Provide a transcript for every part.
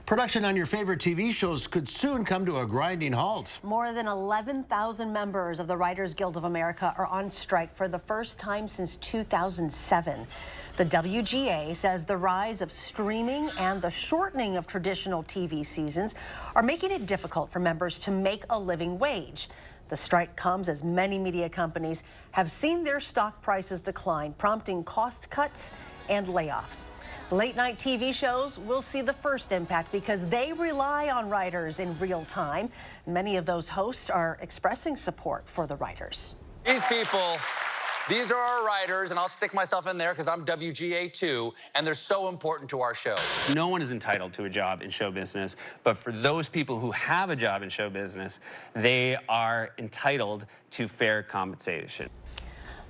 Production on your favorite TV shows could soon come to a grinding halt. More than 11,000 members of the Writers Guild of America are on strike for the first time since 2007. The WGA says the rise of streaming and the shortening of traditional TV seasons are making it difficult for members to make a living wage. The strike comes as many media companies have seen their stock prices decline, prompting cost cuts and layoffs. Late-night TV shows will see the first impact because they rely on writers in real time. Many of those hosts are expressing support for the writers. These people, these are our writers, and I'll stick myself in there because I'm WGA too, and they're so important to our show. No one is entitled to a job in show business, but for those people who have a job in show business, they are entitled to fair compensation.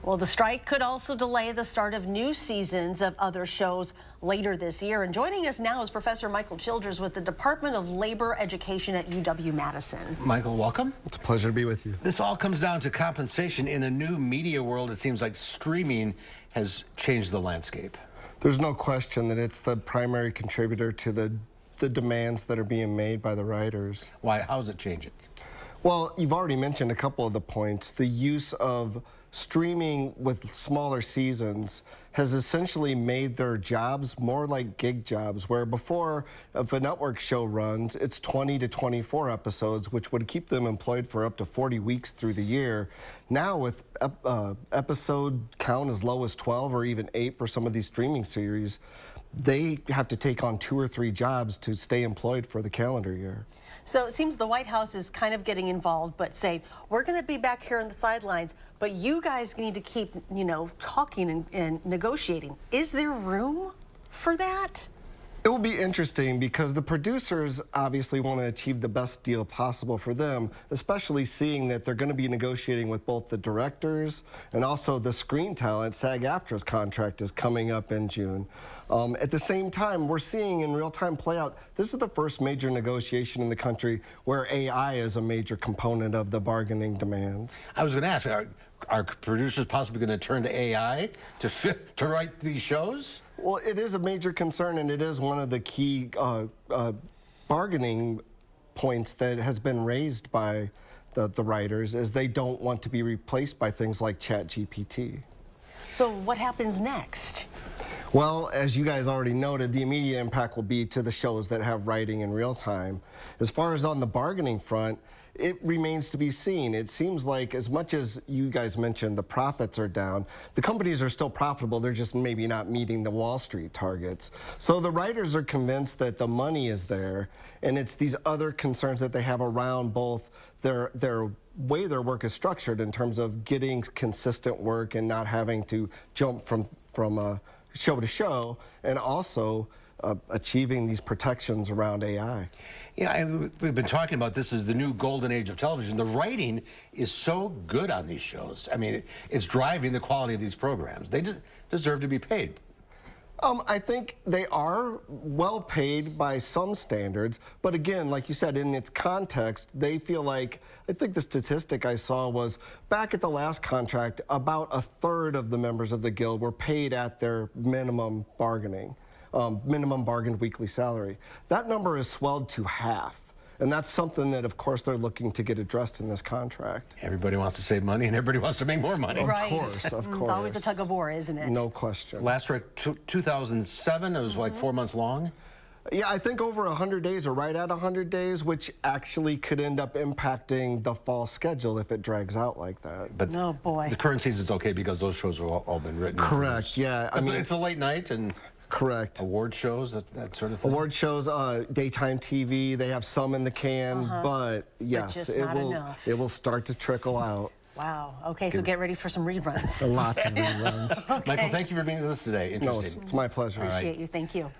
Well, the strike could also delay the start of new seasons of other shows later this year. And joining us now is Professor Michael Childers with the Department of Labor Education at UW-Madison. Michael, welcome. It's a pleasure to be with you. This all comes down to compensation. In a new media world, it seems like streaming has changed the landscape. There's no question that it's the primary contributor to the demands that are being made by the writers. Why? How does it change it? Well, you've already mentioned a couple of the points. The use of streaming with smaller seasons has essentially made their jobs more like gig jobs, where before, if a network show runs, it's 20 to 24 episodes, which would keep them employed for up to 40 weeks through the year. Now with episode count as low as 12 or even 8 for some of these streaming series, they have to take on 2 or 3 jobs to stay employed for the calendar year. So it seems the White House is kind of getting involved, but saying, we're going to be back here on the sidelines, but you guys need to keep, talking and negotiating. Is there room for that? It will be interesting because the producers obviously want to achieve the best deal possible for them, especially seeing that they're going to be negotiating with both the directors and also the screen talent. SAG-AFTRA's contract is coming up in June. At the same time, we're seeing in real time play out, this is the first major negotiation in the country where AI is a major component of the bargaining demands. I was going to ask, are producers possibly going to turn to AI to write these shows? Well, it is a major concern, and it is one of the key bargaining points that has been raised by the writers, is they don't want to be replaced by things like ChatGPT. So what happens next? Well, as you guys already noted, the immediate impact will be to the shows that have writing in real time. As far as on the bargaining front, it remains to be seen. It seems like, as much as you guys mentioned, the profits are down, the companies are still profitable, they're just maybe not meeting the Wall Street targets. So the writers are convinced that the money is there, and it's these other concerns that they have around both their way their work is structured in terms of getting consistent work and not having to jump from show to show, and also achieving these protections around AI. We've been talking about this as the new golden age of television. The writing is so good on these shows. I mean, it's driving the quality of these programs. They deserve to be paid. I think they are well paid by some standards, but again, like you said, in its context, they feel like, I think the statistic I saw was back at the last contract, about 1/3 of the members of the Guild were paid at their minimum bargaining, minimum bargained weekly salary. That number is swelled to half. And that's something that, of course, they're looking to get addressed in this contract. Everybody wants to save money, and everybody wants to make more money. Right. Of course, of course. It's always a tug of war, isn't it? No question. Last strike, 2007, it was like 4 months long? Yeah, I think over 100 days, or right at 100 days, which actually could end up impacting the fall schedule if it drags out like that. But oh, boy. The current season's okay because those shows have all been written. Correct, yeah. I mean, it's a late night and... Correct. Award shows, that sort of thing? Award shows, daytime TV, they have some in the can, but yes, it will start to trickle out. Wow. Okay, so get ready for some reruns. Lots of reruns. Okay. Michael, thank you for being with us today. Interesting. No, it's my pleasure. Appreciate you. Thank you.